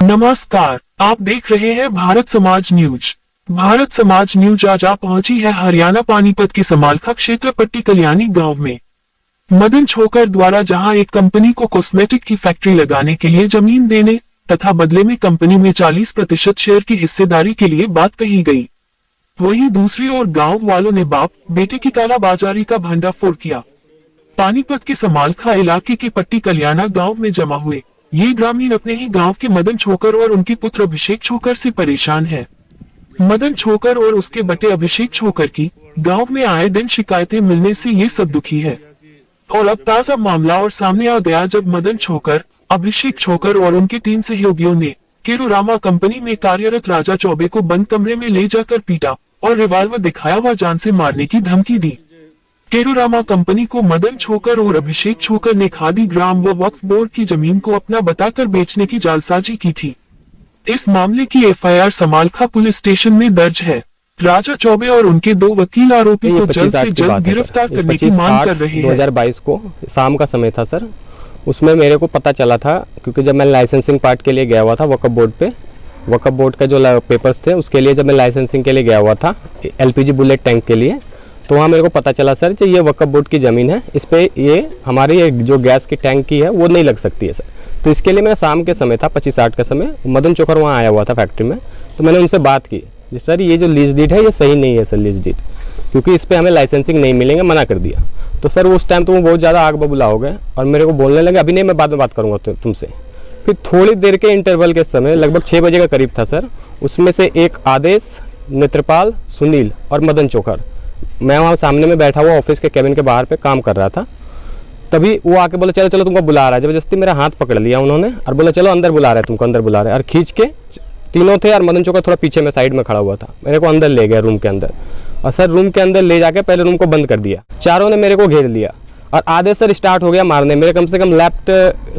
नमस्कार, आप देख रहे हैं भारत समाज न्यूज। भारत समाज न्यूज आज आप पहुंची है हरियाणा पानीपत के समालखा क्षेत्र पट्टी कल्याणी गांव में। मदन छोकर द्वारा जहां एक कंपनी को कॉस्मेटिक की फैक्ट्री लगाने के लिए जमीन देने तथा बदले में कंपनी में 40% शेयर की हिस्सेदारी के लिए बात कही गई, वहीं दूसरी ओर गांव वालों ने बाप बेटे की कालाबाजारी का भंडाफोड़ किया। पानीपत के समालखा इलाके के पट्टी कल्याणा गांव में जमा हुए ये ग्रामीण अपने ही गांव के मदन छोकर और उनके पुत्र अभिषेक छोकर से परेशान है। मदन छोकर और उसके बेटे अभिषेक छोकर की गांव में आए दिन शिकायतें मिलने से ये सब दुखी है और अब ताजा मामला और सामने आ गया जब मदन छोकर, अभिषेक छोकर और उनके 3 सहयोगियों ने केरोरामा कंपनी में कार्यरत राजा चौबे को बंद कमरे में ले जाकर पीटा और रिवाल्वर दिखाया व जान से मारने की धमकी दी। केरोरामा कंपनी को मदन छोकर और अभिषेक छोकर ने खादी ग्राम व वक्फ बोर्ड की जमीन को अपना बताकर बेचने की जालसाजी की थी। इस मामले की एफआईआर समालखा पुलिस स्टेशन में दर्ज है। राजा चौबे और उनके 2 वकील आरोपी को जल्द से जल्द गिरफ्तार करने की मांग कर रहे हैं। 2022 को शाम का समय था सर, उसमें मेरे को पता चला था क्योंकि जब मैं लाइसेंसिंग पार्ट के लिए गया हुआ था वक्फ बोर्ड पे, वक्फ बोर्ड का जो पेपर्स थे उसके लिए जब मैं लाइसेंसिंग के लिए गया हुआ था एलपीजी बुलेट टैंक के लिए, तो वहाँ मेरे को पता चला सर कि ये वक्फ बोर्ड की ज़मीन है, इस पे ये हमारी जो गैस की टैंक की है वो नहीं लग सकती है सर। तो इसके लिए मेरा शाम के समय था 25-8 का समय, मदन चोकर वहाँ आया हुआ था फैक्ट्री में। तो मैंने उनसे बात की सर ये जो लीज डीड है ये सही नहीं है सर, लीज डीड क्योंकि इस पर हमें लाइसेंसिंग नहीं मिलेंगे, मना कर दिया। तो सर उस टाइम तो वो बहुत ज़्यादा आग बबूला हो गए और मेरे को बोलने लगे अभी नहीं, मैं बाद में बात करूँगा तुमसे। फिर थोड़ी देर के इंटरवल के समय लगभग 6 बजे का करीब था सर, उसमें से एक आदेश, नेत्रपाल, सुनील और मदन चोकर, मैं वहाँ सामने में बैठा हुआ ऑफिस के केबिन के बाहर पे काम कर रहा था, तभी वो आके बोले चलो चलो तुमको बुला रहा है। जबरदस्ती मेरा हाथ पकड़ लिया उन्होंने और बोला चलो अंदर बुला रहे हैं तुमको, अंदर बुला रहे हैं। और खींच के तीनों थे और मदन चौकर थोड़ा पीछे में साइड में खड़ा हुआ था, मेरे को अंदर ले गया रूम के अंदर और सर रूम के अंदर ले जाके पहले रूम को बंद कर दिया। चारों ने मेरे को घेर लिया और आधे सर स्टार्ट हो गया मारने, मेरे कम से कम लेफ्ट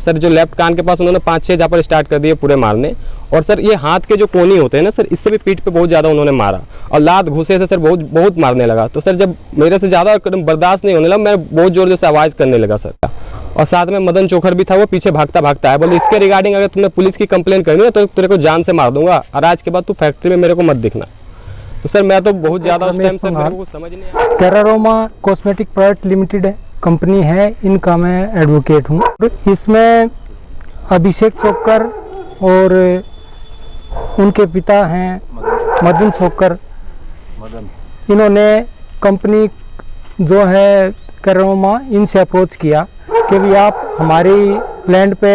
सर जो लेफ्ट कान के पास उन्होंने 5-6 जहाँ पर स्टार्ट कर दिए पूरे मारने। और सर ये हाथ के जो कोनी होते हैं ना सर, इससे भी पीठ पे बहुत ज़्यादा उन्होंने मारा और लात घुसे से सर बहुत मारने लगा। तो सर जब मेरे से ज़्यादा बर्दाश्त नहीं होने लगा, मैं बहुत जोर से आवाज़ करने लगा सर। और साथ में मदन चोकर भी था, वो पीछे भागता भागता है, बोले इसके रिगार्डिंग अगर तुमने पुलिस की कंप्लेन करनी है तो तेरे को जान से मार दूंगा और आज के बाद तू फैक्ट्री में मेरे को मत दिखना। तो सर मैं तो बहुत ज़्यादा उस टाइम सर मेरे को समझ नहीं आया। केरोरामा कॉस्मेटिक प्रोडक्ट लिमिटेड है कंपनी है, इनका मैं एडवोकेट हूँ। इसमें अभिषेक छोकर और उनके पिता हैं मदन छोकर, इन्होंने कंपनी जो है केरोरामा इनसे अप्रोच किया कि भी आप हमारी लैंड पे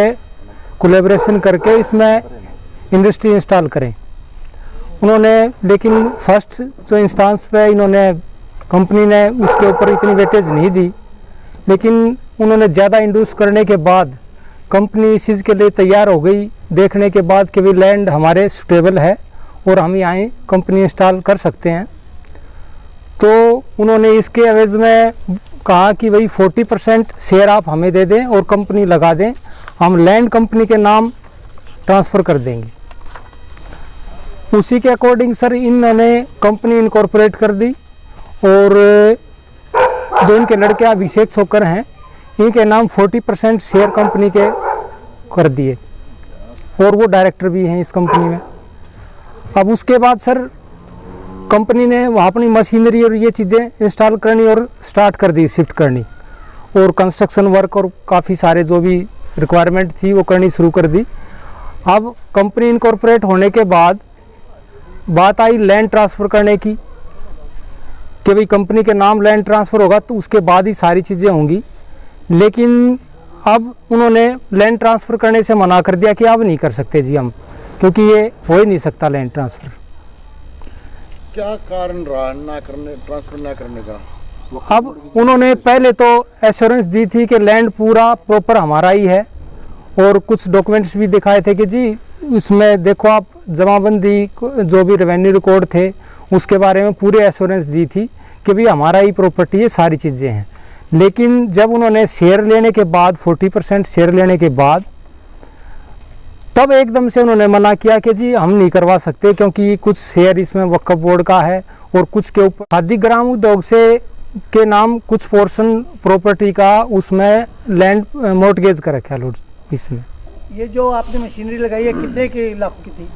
कोलैबोरेशन करके इसमें इंडस्ट्री इंस्टॉल करें। उन्होंने लेकिन फर्स्ट जो इंस्टांस पे इन्होंने कंपनी ने उसके ऊपर इतनी वेटेज नहीं दी, लेकिन उन्होंने ज़्यादा इंड्यूस करने के बाद कंपनी इस चीज़ के लिए तैयार हो गई, देखने के बाद कि भी लैंड हमारे सुटेबल है और हम यहाँ कंपनी इंस्टॉल कर सकते हैं। तो उन्होंने इसके एवज में कहा कि भाई 40% शेयर आप हमें दे दें और कंपनी लगा दें, हम लैंड कंपनी के नाम ट्रांसफ़र कर देंगे। उसी के अकॉर्डिंग सर इन्होंने कंपनी इनकॉर्पोरेट कर दी और जो इनके लड़के अभिषेक छोकर हैं इनके नाम 40% शेयर कंपनी के कर दिए और वो डायरेक्टर भी हैं इस कंपनी में। अब उसके बाद सर कंपनी ने वहाँ अपनी मशीनरी और ये चीज़ें इंस्टॉल करनी और स्टार्ट कर दी, शिफ्ट करनी और कंस्ट्रक्शन वर्क और काफ़ी सारे जो भी रिक्वायरमेंट थी वो करनी शुरू कर दी। अब कंपनी इनकॉर्पोरेट होने के बाद बात आई लैंड ट्रांसफ़र करने की कि भाई कंपनी के नाम लैंड ट्रांसफ़र होगा तो उसके बाद ही सारी चीज़ें होंगी, लेकिन अब उन्होंने लैंड ट्रांसफ़र करने से मना कर दिया कि अब नहीं कर सकते जी हम, क्योंकि ये हो ही नहीं सकता लैंड ट्रांसफ़र। क्या कारण रहा ट्रांसफ़र ना करने का? अब उन्होंने पहले तो एश्योरेंस दी थी कि लैंड पूरा प्रॉपर हमारा ही है और कुछ डॉक्यूमेंट्स भी दिखाए थे कि जी इसमें देखो आप जमाबंदी जो भी रेवेन्यू रिकॉर्ड थे उसके बारे में पूरे एश्योरेंस दी थी कि भाई हमारा ही प्रॉपर्टी है, सारी चीज़ें हैं। लेकिन जब उन्होंने शेयर लेने के बाद 40% शेयर लेने के बाद तब एकदम से उन्होंने मना किया कि जी हम नहीं करवा सकते, क्योंकि कुछ शेयर इसमें वक्फ बोर्ड का है और कुछ के ऊपर खादी ग्राम उद्योग से के नाम कुछ पोर्शन प्रॉपर्टी का उसमें लैंड मॉर्टगेज कर रखा है इसमें। ये जो आपने मशीनरी लगाई है कितने के लाखों की थी?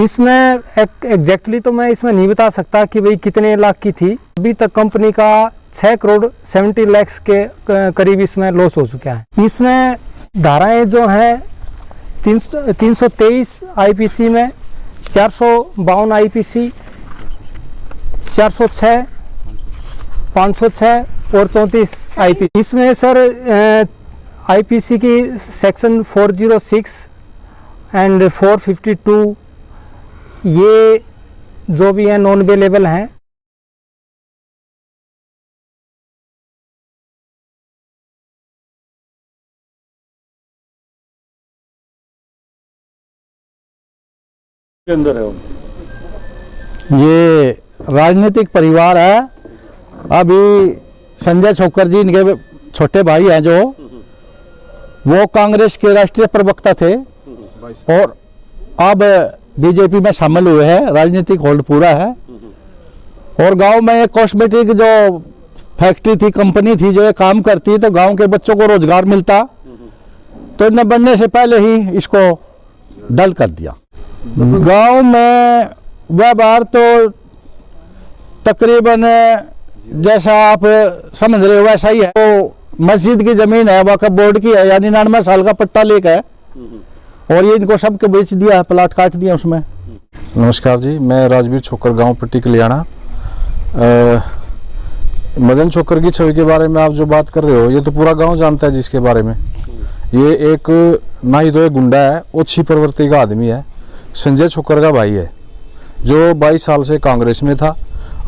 इसमें एग्जैक्टली तो मैं इसमें नहीं बता सकता कि भाई कितने लाख की थी। अभी तक कंपनी का 6 करोड़ 70 लाख के करीब इसमें लॉस हो चुका है। इसमें धाराएं जो हैं 323 आईपीसी में, 452 आईपीसी, 406, 506 और 34 आईपीसी। इसमें सर आईपीसी की सेक्शन 406 एंड 452 ये जो भी है नॉन अवेलेबल हैं। के अंदर है वो। ये राजनीतिक परिवार है। अभी संजय छोकर जी इनके छोटे भाई हैं, जो वो कांग्रेस के राष्ट्रीय प्रवक्ता थे और अब बीजेपी में शामिल हुए हैं। राजनीतिक होल्ड पूरा है। और गांव में एक कॉस्मेटिक जो फैक्ट्री थी, कंपनी थी, जो ये काम करती, तो गांव के बच्चों को रोजगार मिलता, तो इन्हें बनने से पहले ही इसको डल कर दिया। गांव में व्यवहार तो तकरीबन जैसा आप समझ रहे हो वैसा ही है। तो मस्जिद की जमीन है, वक्फ बोर्ड की है, यानी 99 साल का पट्टा लेकर है और ये इनको सबके बेच दिया है, प्लाट काट दिया उसमें। नमस्कार जी, मैं राजवीर छोकर, गांव पट्टी कल्याणा। मदन छोकर की छवि के बारे में आप जो बात कर रहे हो, ये तो पूरा गांव जानता है जिसके बारे में। ये एक ना ही तो एक गुंडा है, ओछी प्रवृत्ति का आदमी है। संजय छोकर का भाई है, जो 22 साल से कांग्रेस में था।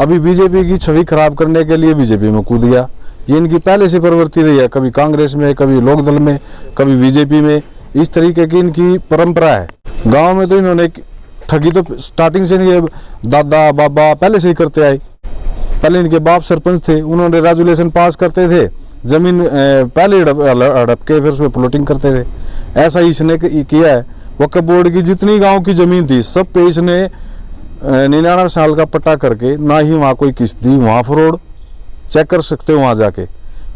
अभी बीजेपी की छवि खराब करने के लिए बीजेपी में कूद गया। ये इनकी पहले से प्रवृत्ति रही है, कभी कांग्रेस में, कभी लोकदल में, कभी बीजेपी में। इस तरीके की इनकी परंपरा है। गांव में तो इन्होंने ठगी तो स्टार्टिंग से ये दादा बाबा पहले से ही करते आए। पहले इनके बाप सरपंच थे, उन्होंने रेजुलेशन पास करते थे, जमीन पहले हड़प के फिर उसमें प्लॉटिंग करते थे। ऐसा ही इसने किया है। वक्फ बोर्ड की जितनी गांव की जमीन थी सब पे इसने 99 साल का पट्टा करके, ना ही वहाँ कोई किस्त दी, वहाँ फ्रॉड चेक कर सकते हो वहाँ जाके।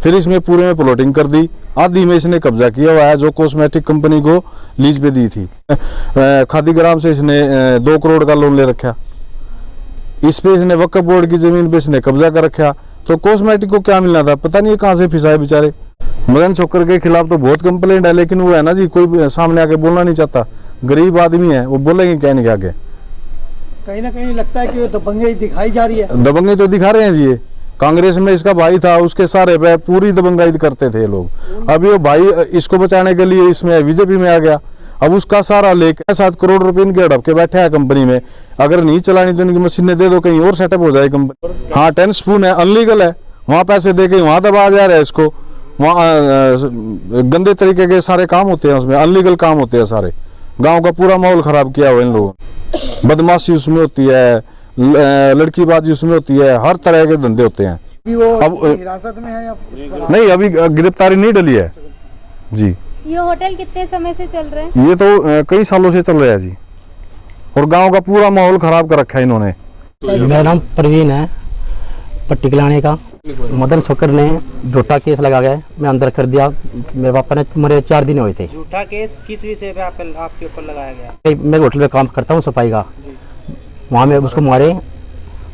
फिर इसमें पूरे में प्लॉटिंग कर दी, आधी में इसने कब्जा किया हुआ है, जो कॉस्मेटिक कंपनी को लीज पे दी थी। खादीग्राम से इसने 2 करोड़ का लोन ले रखा। इस पे इसने वक्फ बोर्ड की जमीन पे इसने कब्जा कर रखा। तो कॉस्मेटिक को क्या मिलना था, पता नहीं कहाँ से फिसाए बेचारे। मदन छोकर के खिलाफ तो बहुत कंप्लेंट है, लेकिन वो है ना जी, कोई सामने आके बोलना नहीं चाहता। गरीब आदमी है, वो बोलेंगे क्या नहीं आगे। कहीं ना कहीं लगता है कि वो दबंगई दिखाई जा रही है। दबंगई तो दिखा रहे हैं जी। ये कांग्रेस में इसका भाई था, उसके सारे पे पूरी दबंगाई करते थे लोग। अभी वो भाई इसको बचाने के लिए इसमें बीजेपी में आ गया। अब उसका सारा लेकर 7 करोड़ रुपए इनके हड़प के बैठे है कंपनी में। अगर नहीं चलानी तो इनकी मशीनें दे दो, कहीं और सेटअप हो जाए कंपनी। हाँ, 10 स्पून है, अनलीगल है, वहाँ पैसे दे के वहाँ दबा जा रहा है इसको। वहाँ गंदे तरीके के सारे काम होते हैं, उसमें अनलीगल काम होते हैं सारे। गांव का पूरा माहौल खराब किया हुआ इन लोगों ने। बदमाशी उसमें होती है, लड़कीबाजी उसमें होती है, हर तरह के धंधे होते हैं। वो अब हिरासत में है या नहीं, अभी गिरफ्तारी नहीं डली है जी। ये होटल कितने समय से चल रहे हैं? ये तो कई सालों से चल रहा है जी, और गांव का पूरा माहौल खराब कर रखा है इन्होंने। मेरा नाम प्रवीण है, पट्टी कल्याणी का। मदन छोकर ने झूठा केस लगा गया, मैं अंदर कर दिया। मेरे पापा ने मरे 4 दिन हुए थे। झूठा केस किस विषय पे आपके ऊपर लगाया गया? मैं होटल में काम करता हूँ सफाई का, वहाँ में उसको मारे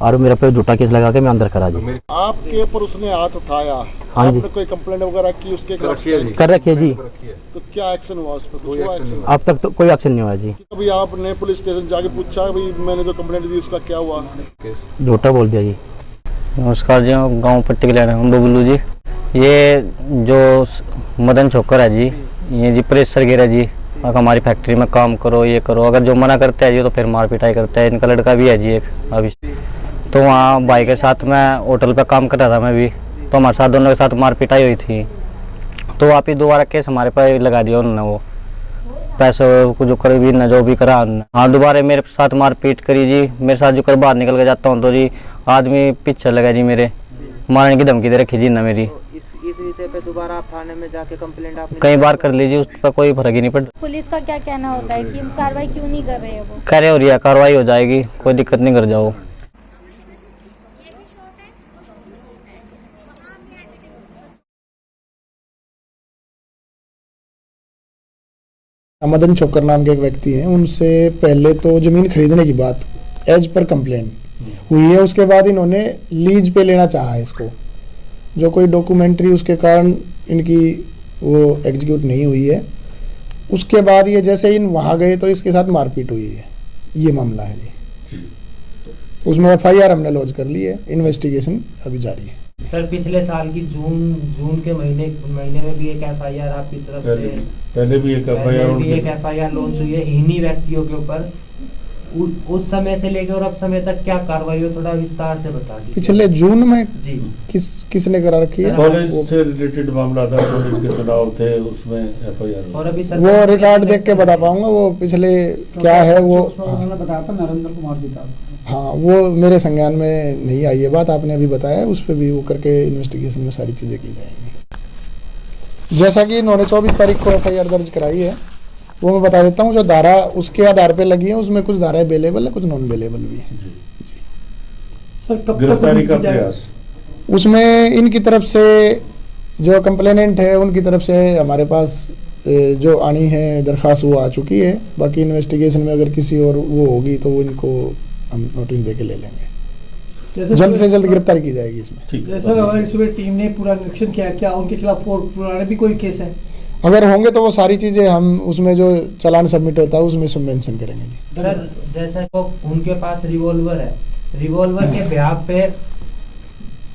और मेरे पे झूठा केस लगा के मैं अंदर करा जी। आपके ऊपर उसने हाथ उठाया, हाँ जी। आपने कोई कंप्लेंट वगैरह की उसके खिलाफ? कर रखिए जी। तो क्या एक्शन हुआ उस पर? कुछ हुआ एक्शन? अब तक तो कोई एक्शन नहीं हुआ जी। अभी आपने पुलिस स्टेशन जाके पूछा भाई मैंने जो कंप्लेंट दी उसका क्या हुआ? झूठा बोल दिया जी। नमस्कार जी, गांव पट्टी कल्याण हूँ बबलू जी। ये जो मदन छोकर है जी, ये जी प्रेशर गिरा जी, हमारी फैक्ट्री में काम करो, ये करो। अगर जो मना करते हैं जी तो फिर मार पिटाई करते हैं। इनका लड़का भी है जी एक अभी। तो वहाँ भाई के साथ मैं होटल पे काम कर रहा था मैं भी, तो हमारे साथ दोनों के साथ मार पिटाई हुई थी। तो आप ही दोबारा केस हमारे पर लगा दिया उन्होंने, वो पैसे को जो कर भी न जो भी करा। हाँ, दोबारा मेरे साथ मारपीट करी जी। मेरे साथ जो कर बाहर निकल के जाता हूँ तो जी आदमी पीछे लगा जी, मेरे मारने की धमकी दे रखी जी ना मेरी। इस विषय पे दोबारा आप थाने में जाके कंप्लेंट आपने कई बार कर लीजिए, उस पर कोई फर्क ही नहीं पड़ता। पुलिस का क्या कहना होता है कि कार्रवाई क्यों नहीं कर रहे हैं वो? करे हो रही है, कार्रवाई हो जाएगी, कोई दिक्कत नहीं, कर जाओ। मदन छोकर नाम के एक व्यक्ति हैं, उनसे पहले तो ज़मीन खरीदने की बात एज पर कंप्लेंट हुई है। उसके बाद इन्होंने लीज पे लेना चाहा है इसको, जो कोई डॉक्यूमेंट्री उसके कारण इनकी वो एग्जीक्यूट नहीं हुई है। उसके बाद ये जैसे इन वहाँ गए तो इसके साथ मारपीट हुई है, ये मामला है जी। उसमें FIR हमने लॉन्च कर ली है, इन्वेस्टिगेशन अभी जारी है। सर पिछले साल की जून के महीने में भी एक FIR आपकी तरफ से पहले भी एक FIR लॉन्च हुई है इन्हीं व्यक्तियों के ऊपर। उस समय से लेकर और अब समय तक क्या कार्रवाई हो, थोड़ा विस्तार से बता दीजिए। पिछले जून में जी किसने करा रखी है? कॉलेज से रिलेटेड मामला था, कॉलेज के चुनाव थे, उसमें FIR और अभी वो रिकॉर्ड देख के बता पाऊंगा वो पिछले क्या है वो। बताया था नरेंद्र कुमार जी था। हाँ, वो मेरे संज्ञान में नहीं आई है बात, आपने अभी बताया, उस पर भी वो करके इन्वेस्टिगेशन में सारी चीज़ें की जाएंगी। जैसा कि इन्होंने 24 तारीख को FIR दर्ज कराई है, वो मैं बता देता हूँ। जो धारा उसके आधार पे लगी है उसमें कुछ धाराएं अवेलेबल है, कुछ नॉन अवेलेबल भी है। सर कब गिरफ्तारी का प्रयास? उसमें इनकी तरफ से जो कंप्लेनेंट है उनकी तरफ से हमारे पास जो आनी है दरख्वास्त वो आ चुकी है। बाकी इन्वेस्टिगेशन में अगर किसी और वो होगी तो वो इनको हम नोटिस दे के ले लेंगे, जल्द से जल्द गिरफ्तारी की जाएगी इसमें। सर हमारी सुबह टीम ने पूरा निरीक्षण किया, क्या उनके खिलाफ और पुराने भी कोई केस है? अगर होंगे तो वो सारी चीज़ें हम उसमें जो चालान सबमिट होता है उसमें सब मेंशन करेंगे जी। सर जैसा तो उनके पास रिवॉल्वर है, रिवॉल्वर के ब्याह पे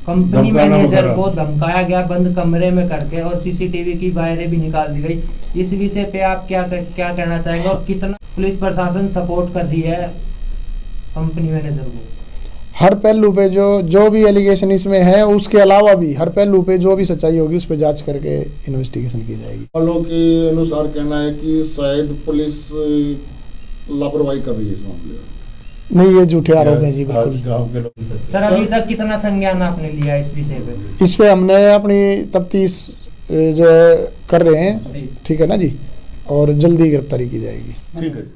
कंपनी मैनेजर को धमकाया गया बंद कमरे में करके, और CCTV की वायरें भी निकाल दी गई। इस विषय पे आप क्या कहना चाहेंगे, और कितना पुलिस प्रशासन सपोर्ट कर रही है कंपनी मैनेजर को? हर पहलू पे जो भी एलिगेशन इसमें है, उसके अलावा भी हर पहलू पे जो भी सच्चाई होगी उस पर जांच करके इन्वेस्टिगेशन की जाएगी। वालों के अनुसार कहना है कि शायद पुलिस लापरवाही कर रही है इस मामले में। नहीं, ये झूठे आरोप है जी, बिल्कुल। सर अभी तक कितना संज्ञान आपने लिया इस विषय पे? इस पे हमने अपनी तफ्तीश जो है कर रहे हैं, ठीक है ना जी, और जल्दी गिरफ्तारी की जाएगी। ठीक है।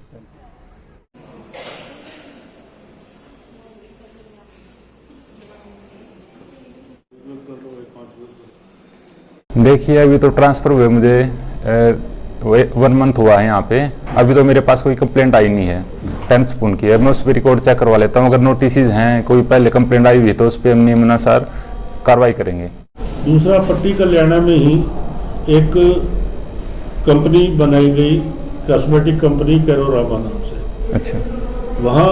देखिए अभी तो ट्रांसफ़र हुए मुझे 1 मंथ हुआ है यहाँ पे। अभी तो मेरे पास कोई कंप्लेंट आई नहीं है 10 स्पून की है। मैं उस पर रिकॉर्ड चेक करवा लेता हूँ, अगर नोटिस हैं कोई पहले कंप्लेंट आई हुई तो उस पर हम नियमानुसार कार्रवाई करेंगे। दूसरा, पट्टी कल्याणा में ही एक कंपनी बनाई गई, कॉस्मेटिक कंपनी कैरोरामा नाम से। अच्छा। वहाँ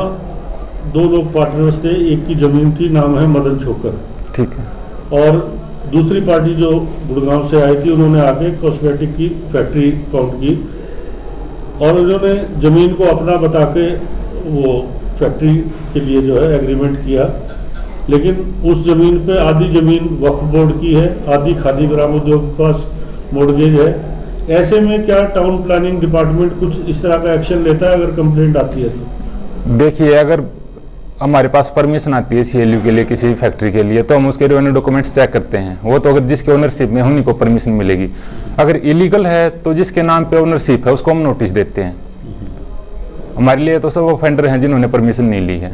2 लोग पार्टनर्स थे, एक की ज़मीन थी, नाम है मदन छोकर। ठीक है। और दूसरी पार्टी जो गुड़गांव से आई थी उन्होंने आके कॉस्मेटिक की फैक्ट्री फाउंड की, और उन्होंने ज़मीन को अपना बता के वो फैक्ट्री के लिए जो है एग्रीमेंट किया। लेकिन उस ज़मीन पे आधी ज़मीन वक्फ बोर्ड की है, आधी खादी ग्राम उद्योग के पास मोर्गेज है। ऐसे में क्या टाउन प्लानिंग डिपार्टमेंट कुछ इस तरह का एक्शन लेता है अगर कंप्लेंट आती है तो? देखिए अगर हमारे पास परमिशन आती है CLU के लिए किसी फैक्ट्री के लिए तो हम उसके रेवेन्यू डॉक्यूमेंट्स चेक करते हैं। वो तो अगर जिसके ओनरशिप में उन्हीं को परमिशन मिलेगी। अगर इलीगल है तो जिसके नाम पे ओनरशिप है उसको हम नोटिस देते हैं। हमारे लिए तो सब ऑफेंडर हैं जिन्होंने परमिशन नहीं ली है,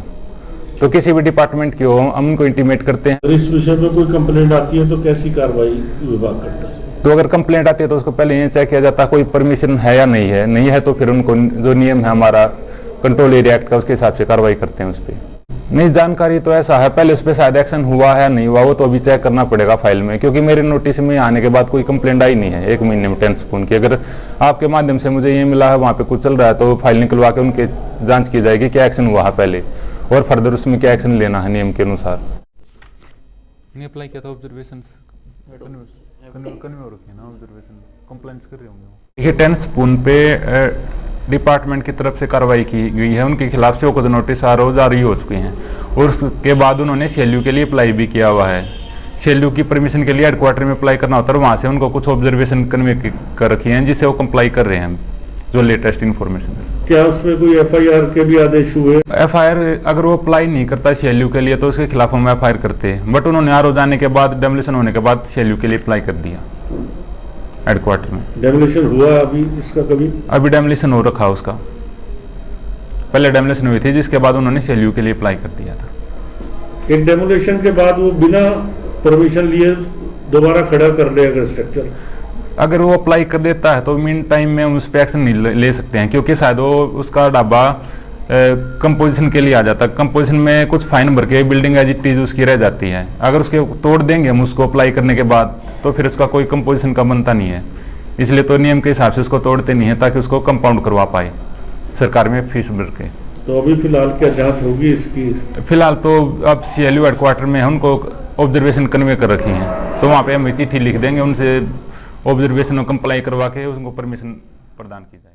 तो किसी भी डिपार्टमेंट की हो हम उनको इंटीमेट करते हैं। इस विषय में कोई कंप्लेंट आती है तो कैसी कार्रवाई विभाग करता है? तो अगर कंप्लेंट आती है तो उसको पहले ये चेक किया जाता है कोई परमिशन है या नहीं है। नहीं है तो फिर उनको जो नियम है हमारा कंट्रोल एरिया एक्ट का उसके हिसाब से कार्रवाई करते हैं उस पर। नहीं, जानकारी तो ऐसा है, पहले उस पर शायद एक्शन हुआ है नहीं हुआ वो तो अभी चेक करना पड़ेगा फाइल में, क्योंकि मेरे नोटिस में आने के बाद कोई कंप्लेंट आई नहीं है 1 महीने में 10 स्पून की। अगर आपके माध्यम से मुझे ये मिला है वहाँ पे कुछ चल रहा है तो फाइल निकलवा के उनके जांच की जाएगी क्या एक्शन हुआ है पहले और फर्दर उसमें क्या एक्शन लेना है नियम के अनुसार। नहीं अप्लाई किया था ऑब्जर्वेशन देखिए 10 स्पून पे डिपार्टमेंट की तरफ से कार्रवाई की गई है, उनके खिलाफ से कुछ नोटिस आरोप जारी हो चुके हैं और उसके बाद उन्होंने CLU के लिए अप्लाई भी किया हुआ है। CLU की परमिशन के लिए हेडक्वार्टर में अप्लाई करना होता है, वहाँ से उनको कुछ ऑब्जर्वेशन कन्वे कर रखी हैं जिससे वो कंप्लाई कर रहे हैं जो लेटेस्ट इन्फॉर्मेशन है। क्या उसमें कोई FIR के भी आदेश हुए? FIR अगर वो अप्लाई नहीं करता CLU के लिए तो उसके खिलाफ हम FIR करते हैं, बट उन्होंने आरोप जाने के बाद डेमोलिशन होने के बाद CLU के लिए अप्लाई कर दिया हेडक्वार्टर में। डेमोलिशन हुआ अभी इसका कभी? अभी डेमोलिशन हो रखा उसका, पहले डेमोलिशन हुई थी जिसके बाद उन्होंने CLU के लिए अप्लाई कर दिया था। एक डेमोलिशन के बाद वो बिना परमिशन लिए दोबारा खड़ा कर ले अगर स्ट्रक्चर? अगर वो अप्लाई कर देता है तो मीन टाइम में उस पर एक्शन नहीं ले सकते हैं, क्योंकि शायद वो उसका ढाबा कंपोजिशन के लिए आ जाता है। कंपोजिशन में कुछ फाइन भर के बिल्डिंग एज इट इज उसकी रह जाती है। अगर उसके तोड़ देंगे हम उसको अप्लाई करने के बाद, तो फिर उसका कोई कंपोजिशन का बनता नहीं है। इसलिए तो नियम के हिसाब से उसको तोड़ते नहीं है, ताकि उसको कंपाउंड करवा पाए सरकार में फीस भर के। तो अभी फिलहाल क्या जांच होगी इसकी? फिलहाल तो अब CLU हेडक्वार्टर में हम उनको ऑब्जर्वेशन कन्वे कर रखी हैं, तो वहाँ पे हम चिट्ठी लिख देंगे, उनसे ऑब्जर्वेशन कंप्लाई करवा के उनको परमिशन प्रदान की जाए।